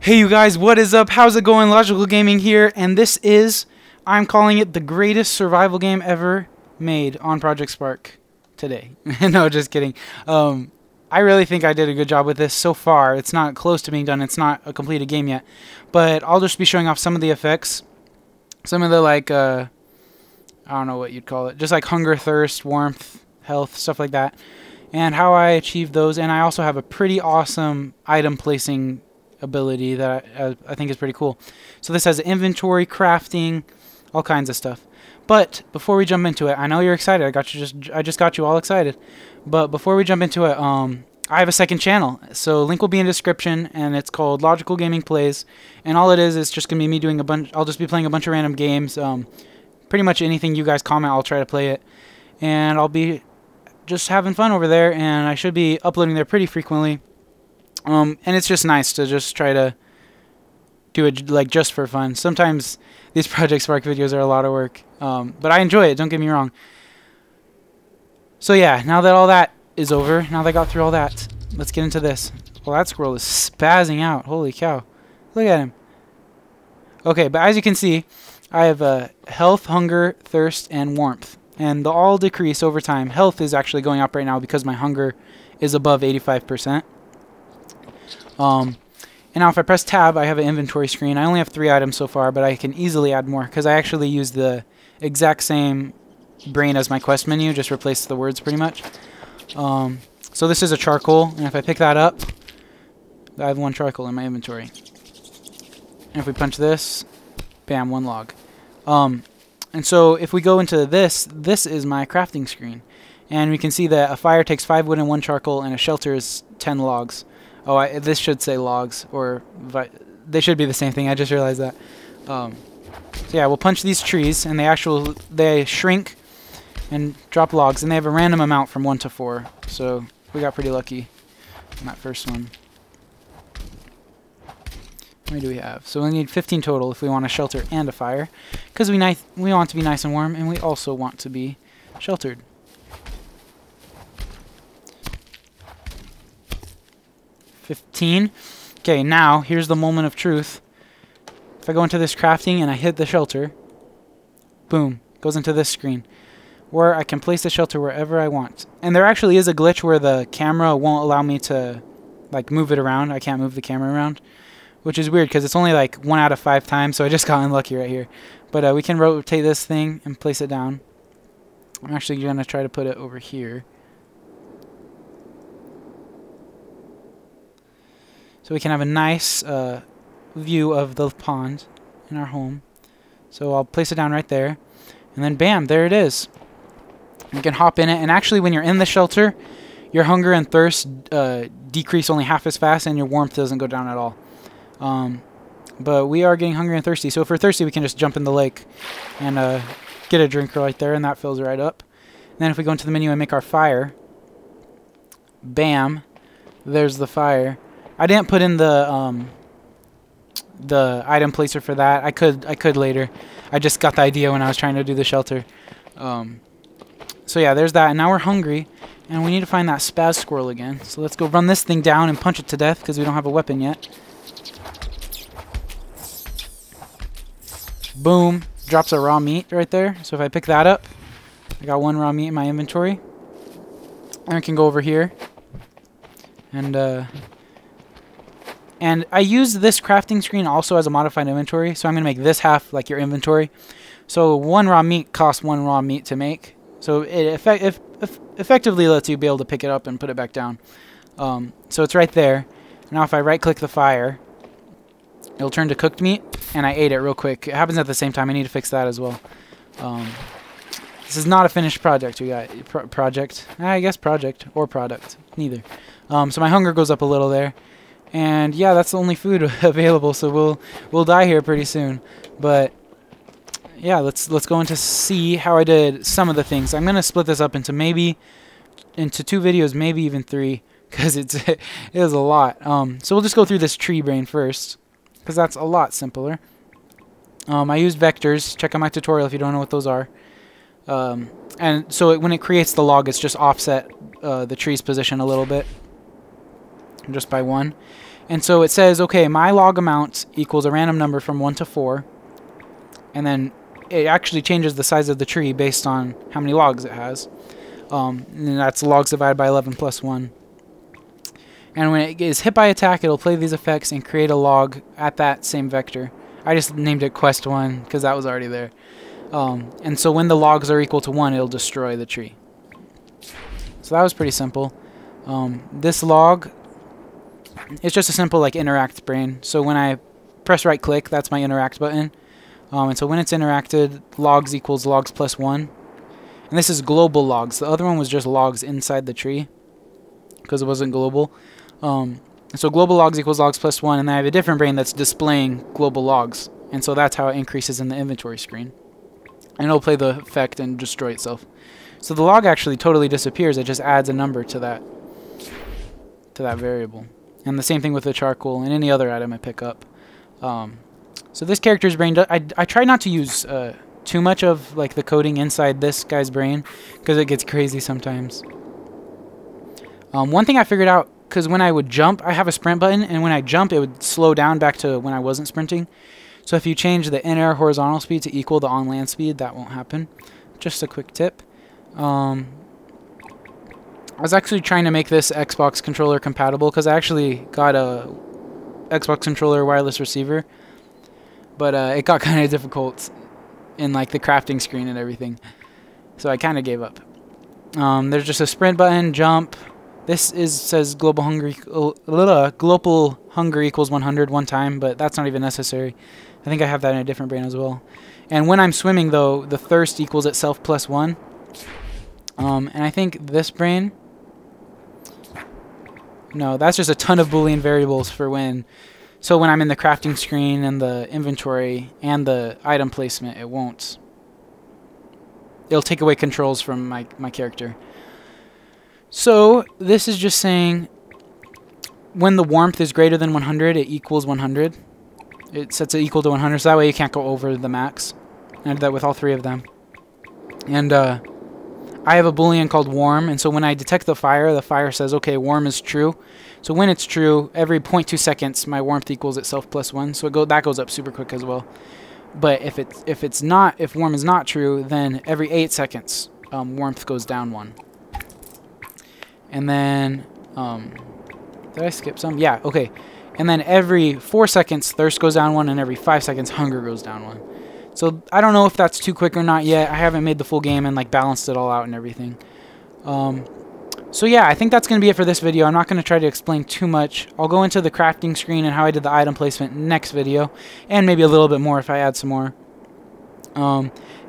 Hey you guys, what is up? How's it going? Logical Gaming here, and this is, I'm calling it the greatest survival game ever made on Project Spark today. No, just kidding. I really think I did a good job with this so far. It's not close to being done. It's not a completed game yet. But I'll just be showing off some of the effects. Some of the, like, I don't know what you'd call it. Just like hunger, thirst, warmth, health, stuff like that. And how I achieved those. And I also have a pretty awesome item placing ability that I think is pretty cool. So this has inventory, crafting, all kinds of stuff. But before we jump into it, I know you're excited. I just got you all excited. But before we jump into it, I have a second channel. So link will be in the description, and it's called Logical Gaming Plays. And all it is just gonna be me doing a bunch. I'll just be playing a bunch of random games. Pretty much anything you guys comment, I'll try to play it, and I'll be just having fun over there. And I should be uploading there pretty frequently. And it's just nice to just try to do it like just for fun. Sometimes these Project Spark videos are a lot of work, but I enjoy it, don't get me wrong. So yeah, now that all that is over, now that I got through all that, let's get into this. Well, that squirrel is spazzing out. Holy cow. Look at him. Okay, but as you can see, I have health, hunger, thirst, and warmth. And they'll all decrease over time. Health is actually going up right now because my hunger is above 85%. And now if I press tab, I have an inventory screen. I only have 3 items so far, but I can easily add more because I actually use the exact same brain as my quest menu, just replace the words pretty much. So this is a charcoal, and if I pick that up, I have 1 charcoal in my inventory. And if we punch this, bam, 1 log. And so if we go into this is my crafting screen. And we can see that a fire takes 5 wood and 1 charcoal, and a shelter is 10 logs. Oh, this should say logs, or they should be the same thing. I just realized that. So yeah, we'll punch these trees, and they shrink and drop logs, and they have a random amount from 1 to 4. So we got pretty lucky on that first one. How many do we have? So we need 15 total if we want a shelter and a fire, because we want to be nice and warm, and we also want to be sheltered. 15. Okay, now here's the moment of truth. If I go into this crafting and I hit the shelter, boom, goes into this screen where I can place the shelter wherever I want. And there actually is a glitch where the camera won't allow me to like move it around. I can't move the camera around, which is weird because it's only like 1 out of 5 times, so I just got unlucky right here. But we can rotate this thing and place it down. I'm actually going to try to put it over here. So we can have a nice view of the pond in our home. So I'll place it down right there. And then bam, there it is. You can hop in it. And actually when you're in the shelter, your hunger and thirst decrease only half as fast, and your warmth doesn't go down at all. But we are getting hungry and thirsty. So if we're thirsty, we can just jump in the lake and get a drink right there, and that fills right up. And then if we go into the menu and make our fire, bam, there's the fire. I didn't put in the item placer for that. I could later. I just got the idea when I was trying to do the shelter. So yeah, there's that. And now we're hungry, and we need to find that spaz squirrel again. So let's go run this thing down and punch it to death because we don't have a weapon yet. Boom. Drops a raw meat right there. So if I pick that up, I got 1 raw meat in my inventory. And I can go over here and I use this crafting screen also as a modified inventory, so I'm going to make this half like your inventory. So 1 raw meat costs 1 raw meat to make. So it effectively lets you be able to pick it up and put it back down. So it's right there. Now if I right-click the fire, it'll turn to cooked meat, and I ate it real quick. It happens at the same time. I need to fix that as well. This is not a finished project, you guys. Project or product. Neither. So my hunger goes up a little there. And yeah, that's the only food available, so we'll die here pretty soon. But yeah, let's go into see how I did some of the things. I'm gonna split this up into 2 videos, maybe even 3, because it is a lot. So we'll just go through this tree brain first, because that's a lot simpler. I use vectors. Check out my tutorial if you don't know what those are. And so when it creates the log, it's just offset the tree's position a little bit, just by 1. And so it says, okay, my log amount equals a random number from 1 to 4. And then it actually changes the size of the tree based on how many logs it has. And that's logs divided by 11 plus 1. And when it is hit by attack, it'll play these effects and create a log at that same vector. I just named it Quest 1 because that was already there. And so when the logs are equal to 1, it'll destroy the tree. So that was pretty simple. This log, it's just a simple like interact brain. So when I press right click, that's my interact button. And so when it's interacted, logs equals logs plus 1. And this is global logs. The other one was just logs inside the tree because it wasn't global. So global logs equals logs plus 1, and then I have a different brain that's displaying global logs. And so that's how it increases in the inventory screen. And it'll play the effect and destroy itself. So the log actually totally disappears. It just adds a number to that variable. And the same thing with the charcoal and any other item I pick up. So this character's brain, I try not to use too much of like the coding inside this guy's brain because it gets crazy sometimes. One thing I figured out, because when I would jump, I have a sprint button, and when I jump, it would slow down back to when I wasn't sprinting. So if you change the in-air horizontal speed to equal the on-land speed, that won't happen. Just a quick tip. I was actually trying to make this Xbox controller compatible because I actually got a Xbox controller wireless receiver, but it got kind of difficult in like the crafting screen and everything, so I kind of gave up. There's just a sprint button, jump. This says global hunger equals 100 one time, but that's not even necessary. I think I have that in a different brain as well. And when I'm swimming, though, the thirst equals itself plus 1. And I think this brain... No, that's just a ton of Boolean variables for when... So when I'm in the crafting screen and the inventory and the item placement, it won't. It'll take away controls from my character. So this is just saying when the warmth is greater than 100, it equals 100. It sets it equal to 100, so that way you can't go over the max. I did that with all 3 of them. And I have a Boolean called warm, and so when I detect the fire says, okay, warm is true. So when it's true, every 0.2 seconds, my warmth equals itself plus 1. So that goes up super quick as well. But if warm is not true, then every 8 seconds, warmth goes down 1. And then, did I skip some? Yeah, okay. And then every 4 seconds, thirst goes down 1, and every 5 seconds, hunger goes down 1. So I don't know if that's too quick or not yet. I haven't made the full game and like balanced it all out and everything. So yeah, I think that's going to be it for this video. I'm not going to try to explain too much. I'll go into the crafting screen and how I did the item placement next video, and maybe a little bit more if I add some more.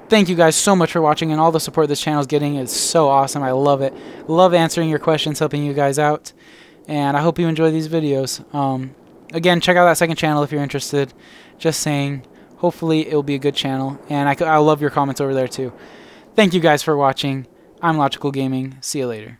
Thank you guys so much for watching, and all the support this channel is getting is so awesome. I love it. Love answering your questions, helping you guys out, and I hope you enjoy these videos. Again, check out that second channel if you're interested. Just saying, hopefully it will be a good channel, and I love your comments over there too. Thank you guys for watching. I'm Logical Gaming. See you later.